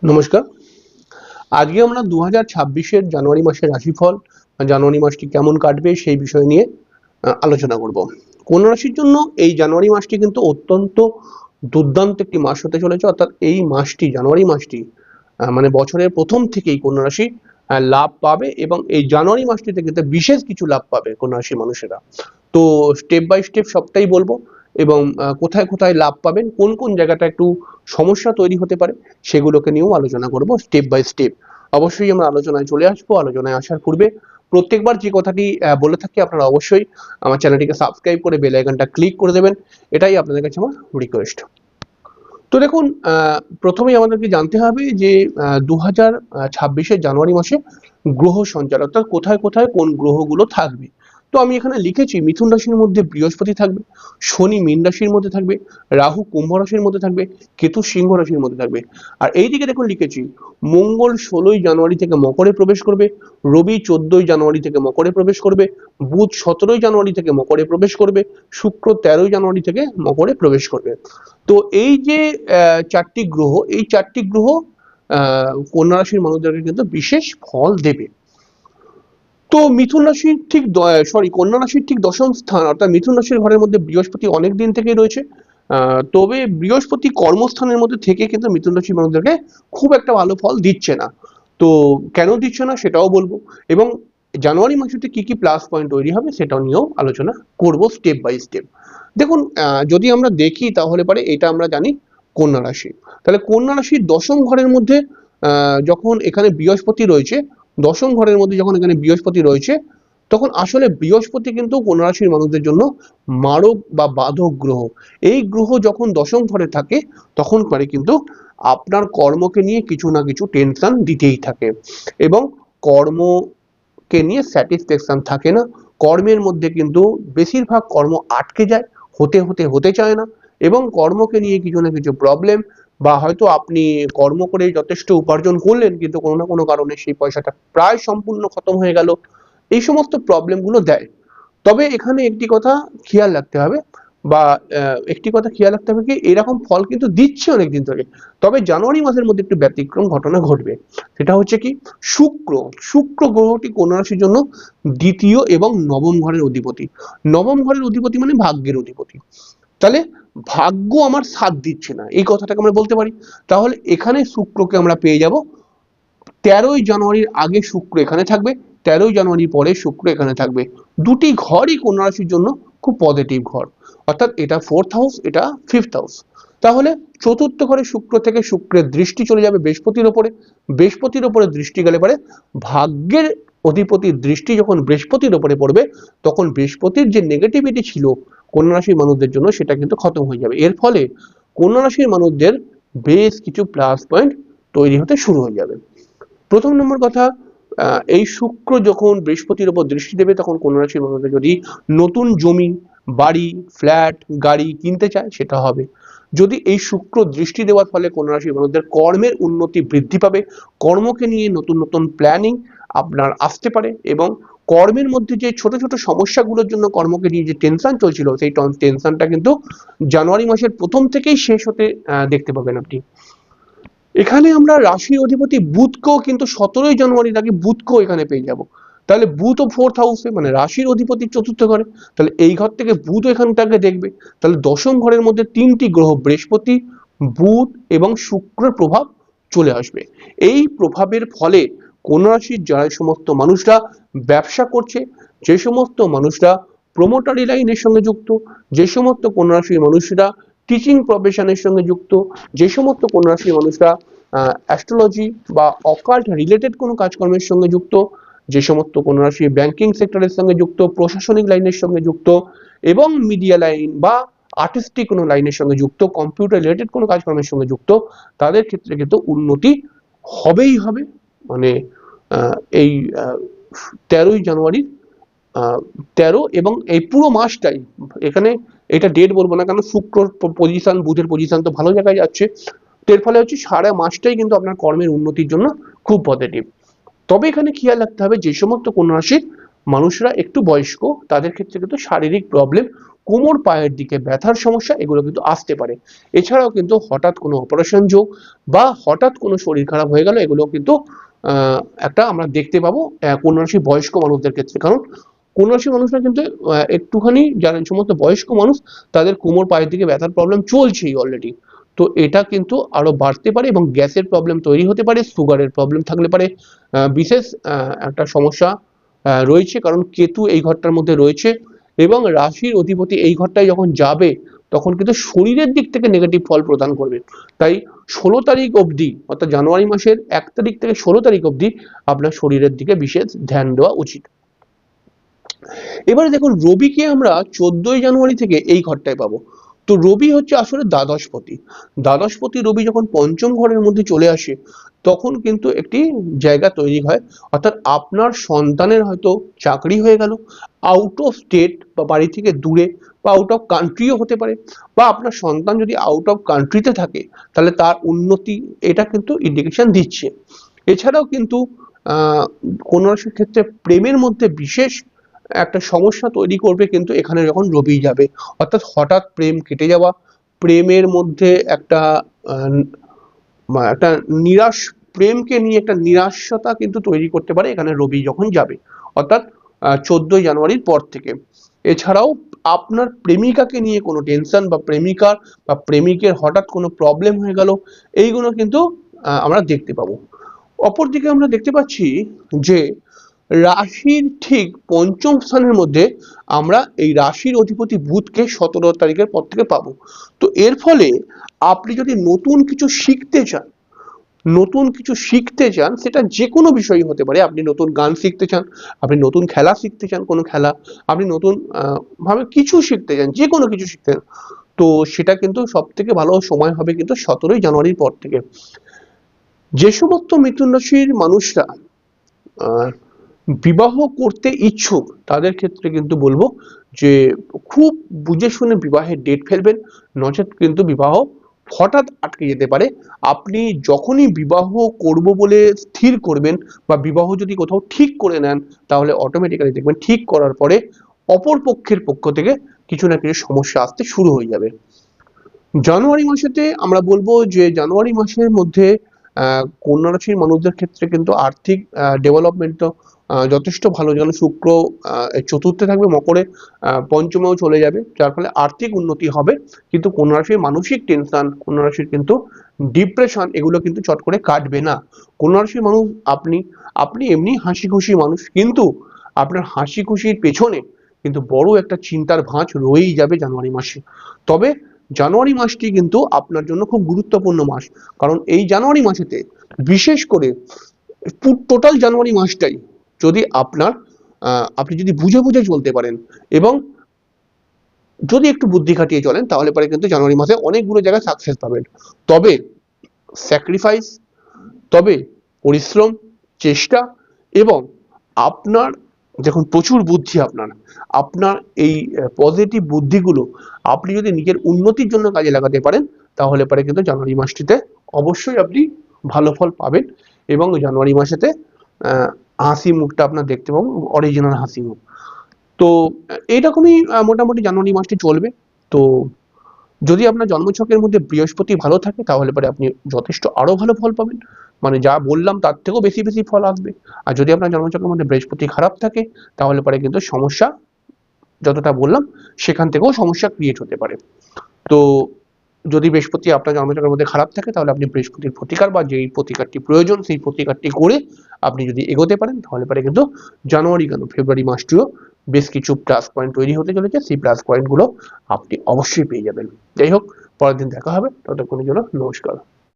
নমস্কার। আজকে আমরা 2026-এর জানুয়ারি মাসের রাশিফল, জানুয়ারি মাসটি কেমন কাটবে সেই বিষয় নিয়ে আলোচনা করব। কন্যা রাশির জন্য এই জানুয়ারি মাসটি কিন্তু অত্যন্ত দুর্দান্ত একটি মাস হতে চলেছে। অর্থাৎ এই মাসটি, জানুয়ারি মাসটি মানে বছরের প্রথম থেকেই কন্যা রাশি লাভ পাবে এবং এই জানুয়ারি মাসটিতে কিন্তু বিশেষ কিছু লাভ পাবে কন্যা রাশির মানুষেরা। তো স্টেপ বাই স্টেপ সবটাই বলবো এবং কোথায় কোথায় লাভ পাবেন, কোন কোন জায়গাটা একটু সমস্যা তৈরি হতে পারে সেগুলোকে নিয়েও আলোচনা করব স্টেপ বাই স্টেপ। অবশ্যই আমরা আলোচনায় চলে আসবো। আলোচনায় আসার পূর্বে প্রত্যেকবার যে কথাটি বলে থাকি, আপনারা অবশ্যই আমার চ্যানেলটিকে সাবস্ক্রাইব করে বেল আইকনটা ক্লিক করে দেবেন। এটাই আপনাদের কাছে আমার রিকোয়েস্ট। তো দেখুন, প্রথমেই আমাদেরকে জানতে হবে যে 2026-এর জানুয়ারি মাসে গ্রহ সঞ্চার, অর্থাৎ কোথায় কোথায় কোন গ্রহগুলো থাকবে। তো আমি এখানে লিখেছি মিথুন রাশির মধ্যে বৃহস্পতি থাকবে, শনি মীন রাশির মধ্যে থাকবে, রাহু কুম্ভ রাশির মধ্যে থাকবে, কেতু সিংহ রাশির মধ্যে থাকবে। আর এইদিকে দেখুন লিখেছি মঙ্গল 16ই জানুয়ারি থেকে মকরে প্রবেশ করবে, রবি 14ই জানুয়ারি থেকে মকরে প্রবেশ করবে, বুধ 17ই জানুয়ারি থেকে মকরে প্রবেশ করবে, শুক্র 13ই জানুয়ারি থেকে মকরে প্রবেশ করবে। তো এই যে চারটি গ্রহ, এই চারটি গ্রহ কন্যা রাশির মানুষদেরকে কিন্তু বিশেষ ফল দেবে। তো মিথুন রাশির ঠিক কন্যা রাশির ঠিক দশম স্থান অর্থাৎ মিথুন রাশির ঘরের মধ্যে বৃহস্পতি অনেক দিন থেকেই রয়েছে। তবে বৃহস্পতি কর্মস্থানের মধ্যে থেকে কিন্তু মিথুন রাশির মানুষদেরকে খুব একটা ভালো ফল দিচ্ছে না। তো কেন দিচ্ছে না সেটাও বলবো এবং জানুয়ারি মাসেতে কি কি প্লাস পয়েন্ট তৈরি হবে সেটাও নিয়েও আলোচনা করব স্টেপ বাই স্টেপ। দেখুন, যদি আমরা দেখি তাহলে পরে এটা আমরা জানি কন্যা রাশি। তাহলে কন্যা রাশির দশম ঘরের মধ্যে যখন এখানে বৃহস্পতি রয়েছে, দশম ঘরের মধ্যে যখন এখানে বৃহস্পতি রয়েছে, তখন আসলে বৃহস্পতি কিন্তু কন্যা রাশির মানুষদের জন্য মারক বা বাধক গ্রহ। এই গ্রহ যখন দশম ঘরে থাকে তখন করে কিন্তু আপনার কর্মকে নিয়ে কিছু না কিছু টেনশন দিতেই থাকে এবং কর্মকে নিয়ে স্যাটিসফ্যাকশন থাকে না। কর্মের মধ্যে কিন্তু বেশিরভাগ কর্ম আটকে যায়, হতে চায় না এবং কর্মকে নিয়ে কিছু না কিছু প্রবলেম, বা হয়তো আপনি কর্ম করে যথেষ্ট উপার্জন করলেন কিন্তু কোনো না কোনো কারণে সেই পয়সাটা প্রায় সম্পূর্ণ খতম হয়ে গেল। এই সমস্ত প্রবলেমগুলো দেয়। তবে এখানে একটি কথা খেয়াল রাখতে হবে, বা কি এরকম ফল কিন্তু দিচ্ছে অনেকদিন ধরে। তবে জানুয়ারি মাসের মধ্যে একটু ব্যতিক্রম ঘটনা ঘটবে। সেটা হচ্ছে কি, শুক্র গ্রহটি কন্যা রাশির জন্য দ্বিতীয় এবং নবম ঘরের অধিপতি। নবম ঘরের অধিপতি মানে ভাগ্যের অধিপতি। তাহলে ভাগ্য আমার সাথ দিচ্ছে না, এই কথাটাকে আমরা বলতে পারি। তাহলে এখানে শুক্রকে আমরা পেয়ে যাব 13ই জানুয়ারির আগে শুক্র এখানে থাকবে, 13ই জানুয়ারির পরে শুক্র এখানে থাকবে। দুটি ঘরই কন্যা রাশির জন্য খুব পজিটিভ ঘর, অর্থাৎ এটা 4th হাউস, এটা 5th হাউস। তাহলে চতুর্থ ঘরে শুক্র থেকে শুক্রের দৃষ্টি চলে যাবে বৃহস্পতির ওপরে। বৃহস্পতির ওপরে দৃষ্টি গেলে পরে ভাগ্যের অধিপতির দৃষ্টি যখন বৃহস্পতির ওপরে পড়বে, তখন বৃহস্পতির যে নেগেটিভিটি ছিল কন্যা রাশির মানুষদের জন্য সেটা কিন্তু খতম হয়ে যাবে। এর ফলে কন্যা রাশির মানুষদের বেশ কিছু প্লাস পয়েন্ট তৈরি হতে শুরু হয়ে যাবে। প্রথম নম্বর কথা, এই শুক্র যখন বৃহস্পতির উপর দৃষ্টি দেবে তখন কন্যা রাশির মানুষরা যদি নতুন জমি, বাড়ি, ফ্ল্যাট, গাড়ি কিনতে চায় সেটা হবে। যদি এই শুক্র দৃষ্টি দেওয়ার ফলে কন্যা রাশির মানুষদের কর্মের উন্নতি বৃদ্ধি পাবে, কর্মকে নিয়ে নতুন নতুন প্ল্যানিং আপনার আসতে পারে এবং কর্মের মধ্যে যে ছোট ছোট সমস্যাগুলোর জন্য কর্মকে নিয়ে যে টেনশন চলছিল সেই টেনশনটা কিন্তু জানুয়ারি মাসের প্রথম থেকেই শেষ হতে দেখতে পাবেন আপনি। এখানে আমরা রাশির অধিপতি বুধকেও কিন্তু 17ই জানুয়ারির আগে বুধকেও এখানে পেয়ে যাব। তাহলে বুধ ও 4th হাউসে মানে রাশির অধিপতি চতুর্থ ঘরে, তাহলে এই ঘর থেকে বুধ এখানটাকে দেখবে। তাহলে দশম ঘরের মধ্যে তিনটি গ্রহ বৃহস্পতি, বুধ এবং শুক্রের প্রভাব চলে আসবে। এই প্রভাবের ফলে কন্যা রাশির যে সমস্ত মানুষরা ব্যবসা করছে, যে সমস্ত মানুষরা প্রমোটারি লাইনের সঙ্গে যুক্ত, যে সমস্ত কন্যা রাশির মানুষরা টিচিং প্রফেশনের সঙ্গে যুক্ত, যে সমস্ত কন্যা রাশির মানুষরা অ্যাস্ট্রোলজি বা অকাল্ট রিলেটেড কোনো কাজকর্মের সঙ্গে যুক্ত, যে সমস্ত কন্যা রাশি ব্যাংকিং সেক্টরের সঙ্গে যুক্ত, প্রশাসনিক লাইনের সঙ্গে যুক্ত এবং মিডিয়া লাইন বা আর্টিস্টিক কোনো লাইনের সঙ্গে যুক্ত, কম্পিউটার রিলেটেড কোনো কাজকর্মের সঙ্গে যুক্ত, তাদের ক্ষেত্রে কিন্তু উন্নতি হবেই হবে। মানে এই 13ই জানুয়ারি 13 এবং এই পুরো মাসটাই, এখানে এটা ডেট বলবো না কারণ শুক্র পজিশন, বুধের পজিশন তো ভালো জায়গায় যাচ্ছে। এর ফলে হচ্ছে সারা মাসটাই কিন্তু আপনার কর্মের উন্নতির জন্য খুব পজিটিভ। তবে এখানে খেয়াল রাখতে হবে যে সমস্ত কন্যা রাশির মানুষরা একটু বয়স্ক তাদের ক্ষেত্রে কিন্তু শারীরিক প্রবলেম কোমর পায়ের দিকে ব্যথার সমস্যা এগুলো কিন্তু আসতে পারে। এছাড়াও কিন্তু হঠাৎ কোনো অপারেশন যোগ বা হঠাৎ কোনো শরীর খারাপ হয়ে গেল এগুলো কিন্তু একটা আমরা দেখতে পাবো কন্যা রাশি বয়স্ক মানুষদের ক্ষেত্রে। কারণ কন্যা রাশি মানুষরা কিন্তু একটুখানি যারা সমস্ত বয়স্ক মানুষ তাদের কোমর পায়ের দিকে ব্যথার প্রবলেম চলছেই অলরেডি। তো এটা কিন্তু আরো বাড়তে পারে এবং গ্যাসের প্রবলেম তৈরি হতে পারে, সুগারের প্রবলেম থাকলে পারে, বিশেষ একটা সমস্যা রয়েছে কারণ কেতু এই ঘরটার মধ্যে রয়েছে এবং রাশির অধিপতি এই ঘরটায় যখন যাবে তখন কিন্তু শরীরের দিক থেকে নেগেটিভ ফল প্রদান করবে। তাই 16 তারিখ অবধি অর্থাৎ জানুয়ারি মাসের 1 তারিখ থেকে 16 তারিখ অবধি আপনার শরীরের দিকে বিশেষ ধ্যান দেওয়া উচিত। এবারে দেখুন রবিকে আমরা 14ই জানুয়ারি থেকে এই ঘরটায় পাবো। তো রবি হচ্ছে আসলে দ্বাদশপতি। দ্বাদশপতি রবি যখন পঞ্চম ঘরের মধ্যে চলে আসে তখন কিন্তু একটি জায়গা তৈরি হয়, অর্থাৎ আপনার সন্তানের হয়তো চাকরি হয়ে গেল, আউট অফ স্টেট বা বাড়ি থেকে দূরে বা আউট অফ কান্ট্রিও হতে পারে, বা আপনার সন্তান যদি আউট অফ কান্ট্রিতে থাকে তাহলে তার উন্নতি এটা কিন্তু ইন্ডিকেশন দিচ্ছে। এছাড়াও কিন্তু কোনো রাশির ক্ষেত্রে প্রেমের মধ্যে বিশেষ একটা সমস্যা তৈরি করবে কিন্তু এখানে যখন রবি যাবে, অর্থাৎ হঠাৎ প্রেম কেটে যাওয়া, প্রেমের মধ্যে একটা একটা নিরাশ, প্রেমকে নিয়ে একটা নিরাশতা কিন্তু তৈরি করতে পারে এখানে রবি যখন যাবে, অর্থাৎ 14ই জানুয়ারির পর থেকে। এছাড়াও আপনার প্রেমিকাকে নিয়ে কোনো টেনশন বা প্রেমিকার বা প্রেমিকের হঠাৎ কোনো প্রবলেম হয়ে গেল এইগুলো কিন্তু আমরা দেখতে পাবো। অপরদিকে আমরা দেখতে পাচ্ছি যে রাশির ঠিক পঞ্চম স্থানের মধ্যে আমরা এই রাশির অধিপতি বুধকে 17 তারিখের পর থেকে পাবো। তো এর ফলে আপনি যদি নতুন কিছু শিখতে চান সেটা যে কোনো বিষয়ই হতে পারে, আপনি নতুন গান শিখতে চান, আপনি নতুন খেলা শিখতে চান, কোনো খেলা আপনি নতুন ভাবে কিছু শিখতে চান, যে কোনো কিছু শিখতে চান, তো সেটা কিন্তু সব থেকে ভালো সময় হবে কিন্তু 17ই জানুয়ারির পর থেকে। যে সমস্ত মিথুন রাশির মানুষরা বিবাহ করতে ইচ্ছুক তাদের ক্ষেত্রে কিন্তু বলবো যে খুব বুঝে শুনে বিবাহের ডেট ফেলবেন, নচেৎ কিন্তু বিবাহ হঠাৎ আটকে যেতে পারে। আপনি যখনই বিবাহ করব বলে স্থির করবেন বা বিবাহ যদি কোথাও ঠিক করে নেন তাহলে অটোমেটিক্যালি দেখবেন ঠিক করার পরে অপর পক্ষের পক্ষ থেকে কিছু না কিছু সমস্যা আসতে শুরু হয়ে যাবে। জানুয়ারি মাসেতে আমরা বলবো যে জানুয়ারি মাসের মধ্যে কন্যা রাশির মানুষদের ক্ষেত্রে কিন্তু আর্থিক ডেভেলপমেন্ট যথেষ্ট ভালো, যেন শুক্র চতুর্থে থাকবে, মকরে পঞ্চমেও চলে যাবে, যার ফলে আর্থিক উন্নতি হবে। কিন্তু কন্যা রাশির মানসিক টেনশন, কন্যা রাশির কিন্তু ডিপ্রেশন এগুলো কিন্তু চট করে কাটবে না। কন্যা রাশির মানুষ আপনি এমনি হাসি খুশি মানুষ, কিন্তু আপনার হাসি খুশির পেছনে কিন্তু বড় একটা চিন্তার ভাঁজ রয়েই যাবে জানুয়ারি মাসে। তবে জানুয়ারি মাসটি কিন্তু আপনার জন্য খুব গুরুত্বপূর্ণ মাস, কারণ এই জানুয়ারি মাসেতে বিশেষ করে টোটাল জানুয়ারি মাসটাই যদি আপনি যদি বুঝে বুঝে চলতে পারেন এবং যদি একটু বুদ্ধি খাটিয়ে চলেন তাহলে পরে কিন্তু জানুয়ারি মাসে অনেকগুলো জায়গায় সাকসেস পাবেন। তবে স্যাক্রিফাইস, তবে পরিশ্রম, চেষ্টা এবং আপনার দেখুন প্রচুর বুদ্ধি, আপনার এই পজিটিভ বুদ্ধিগুলো আপনি যদি নিজের উন্নতির জন্য কাজে লাগাতে পারেন তাহলে পরে কিন্তু জানুয়ারি মাসটিতে অবশ্যই আপনি ভালো ফল পাবেন এবং জানুয়ারি মাসেতে হাসি মুখটা আপনার দেখতে পাবো, অরিজিনাল হাসি মুখ। তো এইরকমই মোটামুটি জানুয়ারি মাসটি চলবে। তো যদি আপনার জন্মছকের মধ্যে বৃহস্পতি ভালো থাকে তাহলে পরে আপনি যথেষ্ট আরো ভালো ফল পাবেন, মানে যা বললাম তার থেকেও বেশি বেশি ফল আসবে। আর যদি আপনার জন্মছকের মধ্যে বৃহস্পতি খারাপ থাকে তাহলে পরে কিন্তু সমস্যা যতটা বললাম সেখান থেকেও সমস্যা ক্রিয়েট হতে পারে। তো যদি বৃহস্পতি আপনার জন্মছকের মধ্যে খারাপ থাকে তাহলে আপনি বৃহস্পতির প্রতিকার বা যেই প্রতিকারটি প্রয়োজন সেই প্রতিকারটি করে আপনি যদি এগোতে পারেন তাহলে পরে কিন্তু জানুয়ারি কেন ফেব্রুয়ারি মাসটিও বেশ কিছু প্লাস পয়েন্ট তৈরি হতে চলেছে, সেই প্লাস পয়েন্ট গুলো আপনি অবশ্যই পেয়ে যাবেন। যাই হোক, পরের দিন দেখা হবে, ততক্ষণের জন্য নমস্কার।